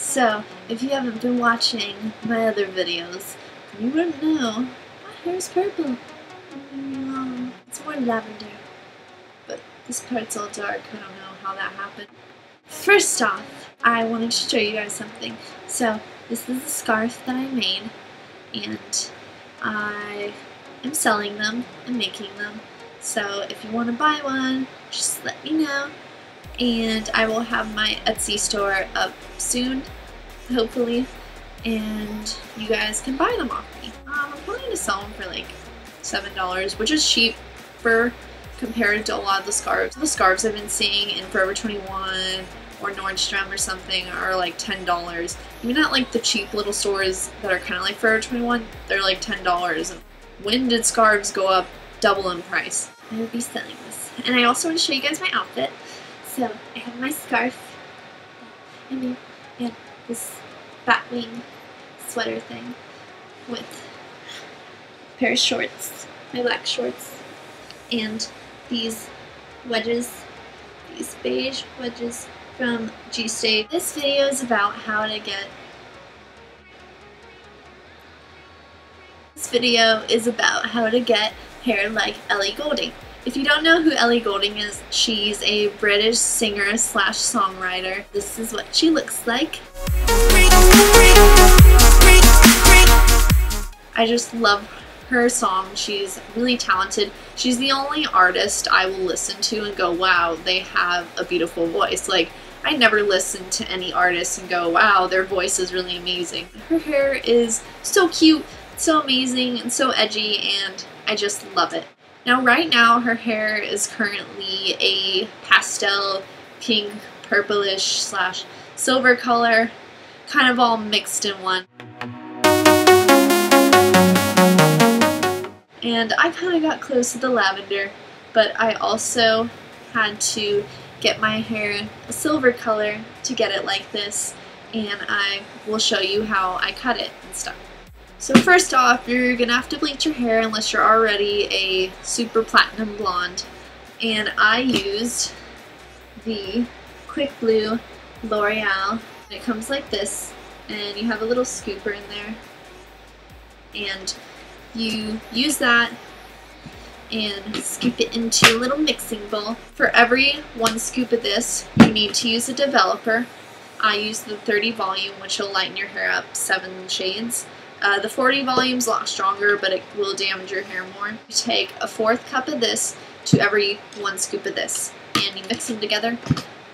So, if you haven't been watching my other videos, you wouldn't know my hair's purple. It's more lavender, but this part's all dark. I don't know how that happened. First off, I wanted to show you guys something. So, this is a scarf that I made, and I am selling them and making them. So, if you want to buy one, just let me know. And I will have my Etsy store up soon, hopefully, and you guys can buy them off me. I'm planning to sell them for like $7, which is cheap for compared to a lot of the scarves. The scarves I've been seeing in Forever 21 or Nordstrom or something are like $10. Even at like the cheap little stores that are kind of like Forever 21, they're like $10. And when did scarves go up double in price? I will be selling this. And I also want to show you guys my outfit. So, I have my scarf, and this batwing sweater thing with a pair of shorts, my black shorts, and these wedges, these beige wedges from G-State. This video is about how to get hair like Ellie Goulding. If you don't know who Ellie Goulding is, she's a British singer slash songwriter. This is what she looks like. I just love her song. She's really talented. She's the only artist I will listen to and go, wow, they have a beautiful voice. Like, I never listen to any artist and go, wow, their voice is really amazing. Her hair is so cute, so amazing, and so edgy, and I just love it. Now, right now, her hair is currently a pastel pink, purplish slash silver color, kind of all mixed in one. And I kind of got close to the lavender, but I also had to get my hair a silver color to get it like this, and I will show you how I cut it and stuff. So first off, you're gonna have to bleach your hair unless you're already a super platinum blonde. And I used the Quick Blue L'Oreal. It comes like this, and you have a little scooper in there. And you use that and scoop it into a little mixing bowl. For every 1 scoop of this, you need to use a developer. I use the 30 volume, which will lighten your hair up 7 shades. The 40 volume is a lot stronger, but it will damage your hair more. You take a 1/4 cup of this to every 1 scoop of this, and you mix them together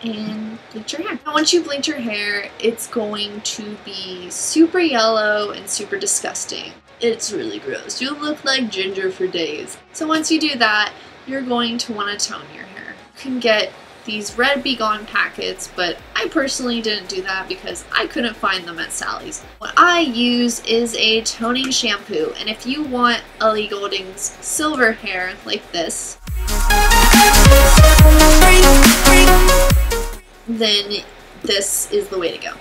and bleach your hair. Now, once you bleach your hair, it's going to be super yellow and super disgusting. It's really gross. You'll look like ginger for days. So once you do that, you're going to want to tone your hair. You can get these red Be Gone packets, but I personally didn't do that because I couldn't find them at Sally's. What I use is a toning shampoo, and if you want Ellie Goulding's silver hair like this, then this is the way to go.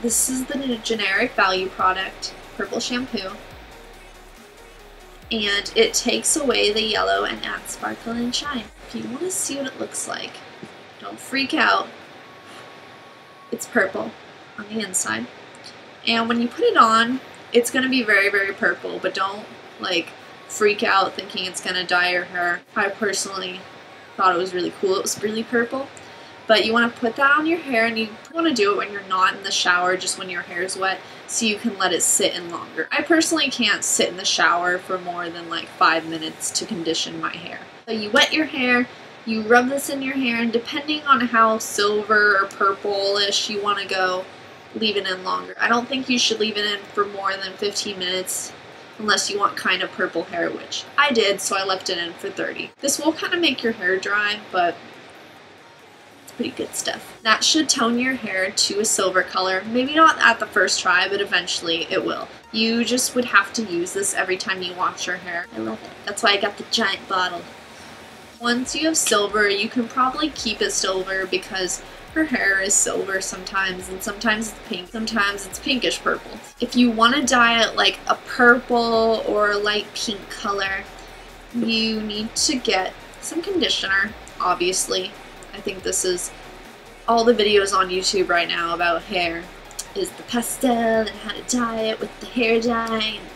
This is the generic value product, purple shampoo, and it takes away the yellow and adds sparkle and shine. If you want to see what it looks like, don't freak out. It's purple on the inside. And when you put it on, it's going to be very, very purple, but don't like freak out thinking it's going to dye your hair. I personally thought it was really cool. It was really purple. But you want to put that on your hair, and you want to do it when you're not in the shower, just when your hair is wet, so you can let it sit in longer. I personally can't sit in the shower for more than like 5 minutes to condition my hair. So you wet your hair, you rub this in your hair, and depending on how silver or purple-ish you want to go, leave it in longer. I don't think you should leave it in for more than 15 minutes unless you want kind of purple hair, which I did, so I left it in for 30. This will kind of make your hair dry, but it's pretty good stuff. That should tone your hair to a silver color. Maybe not at the first try, but eventually it will. You just would have to use this every time you wash your hair. I love it. That's why I got the giant bottle. Once you have silver, you can probably keep it silver because her hair is silver sometimes, and sometimes it's pink, sometimes it's pinkish purple. If you want to dye it like a purple or a light pink color, you need to get some conditioner, obviously. I think this is all the videos on YouTube right now about hair is the pastel and how to dye it with the hair dye and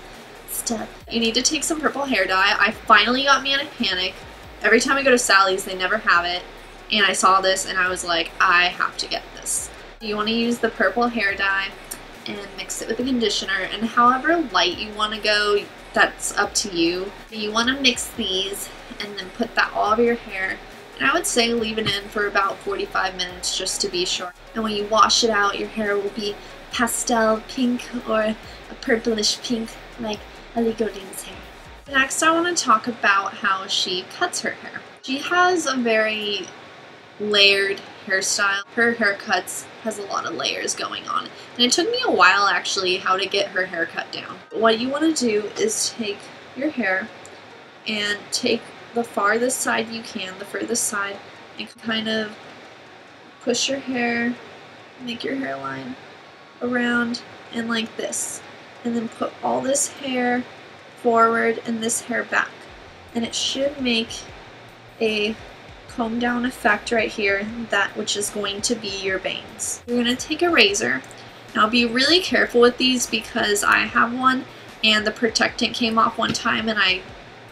stuff. You need to take some purple hair dye. I finally got Manic Panic. Every time I go to Sally's, they never have it. And I saw this and I was like, I have to get this. You want to use the purple hair dye and mix it with the conditioner, and however light you want to go, that's up to you. You want to mix these and then put that all over your hair. And I would say leave it in for about 45 minutes just to be sure. And when you wash it out, your hair will be pastel pink or a purplish pink like Ellie Goulding's hair. Next, I want to talk about how she cuts her hair. She has a very layered hairstyle. Her haircuts has a lot of layers going on. And it took me a while actually how to get her hair cut down. What you want to do is take your hair and take the farthest side you can, the furthest side, and kind of push your hair, make your hairline around and like this. And then put all this hair forward and this hair back. And it should make a comb down effect right here, that which is going to be your bangs. You're going to take a razor. Now be really careful with these because I have one and the protectant came off one time and I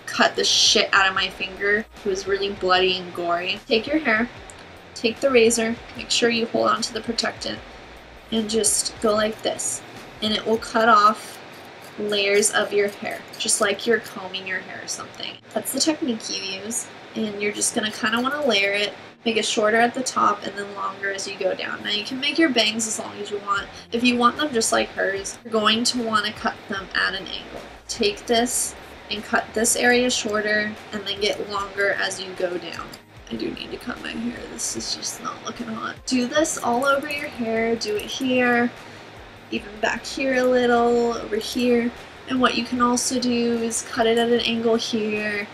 cut the shit out of my finger. It was really bloody and gory. Take your hair, take the razor, make sure you hold on to the protectant, and just go like this. And it will cut off layers of your hair, just like you're combing your hair or something. That's the technique you use, and you're just gonna kind of want to layer it, make it shorter at the top and then longer as you go down. Now you can make your bangs as long as you want. If you want them just like hers, you're going to want to cut them at an angle. Take this and cut this area shorter and then get longer as you go down. I do need to cut my hair. This is just not looking hot. Do this all over your hair. Do it here, even back here a little, over here. And what you can also do is cut it at an angle here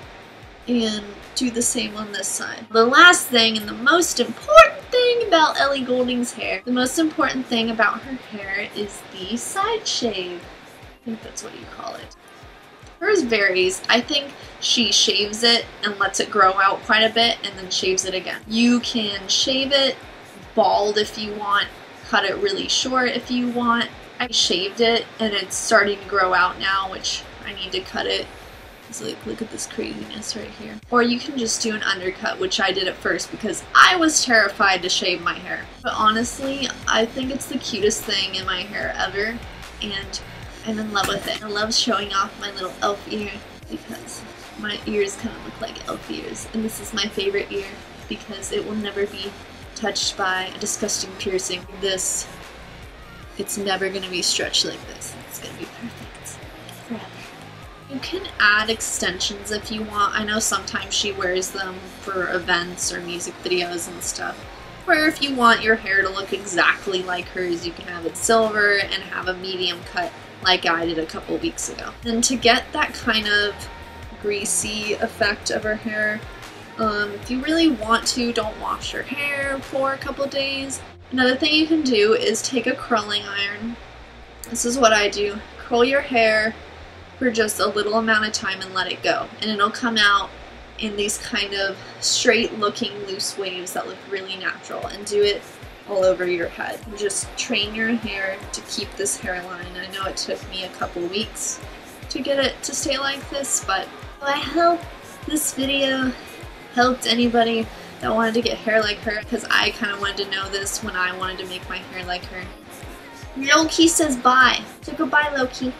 and do the same on this side. The last thing and the most important thing about Ellie Goulding's hair, the most important thing about her hair is the side shave. I think that's what you call it. Hers varies. I think she shaves it and lets it grow out quite a bit and then shaves it again. You can shave it bald if you want, cut it really short if you want. I shaved it and it's starting to grow out now, which I need to cut it. It's like, look at this craziness right here. Or you can just do an undercut, which I did at first because I was terrified to shave my hair. But honestly, I think it's the cutest thing in my hair ever, and I'm in love with it. I love showing off my little elf ear because my ears kind of look like elf ears, and this is my favorite ear because it will never be touched by a disgusting piercing. This, it's never going to be stretched like this. It's going to be perfect forever. You can add extensions if you want. I know sometimes she wears them for events or music videos and stuff. Or if you want your hair to look exactly like hers, you can have it silver and have a medium cut like I did a couple weeks ago. And to get that kind of greasy effect of her hair, if you really want to, don't wash your hair for a couple days. Another thing you can do is take a curling iron. This is what I do. Curl your hair for just a little amount of time and let it go. And it'll come out in these kind of straight looking loose waves that look really natural, and do it all over your head. And just train your hair to keep this hairline. I know it took me a couple weeks to get it to stay like this, but I hope this video helped anybody that wanted to get hair like her, because I kind of wanted to know this when I wanted to make my hair like her. Loki says bye. So goodbye, Loki.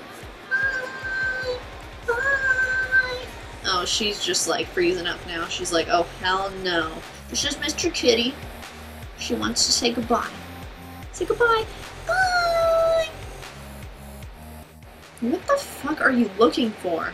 Bye. Bye. Oh, she's just like freezing up now. She's like, oh hell no. This is Mr. Kitty. She wants to say goodbye. Say goodbye. Bye. What the fuck are you looking for?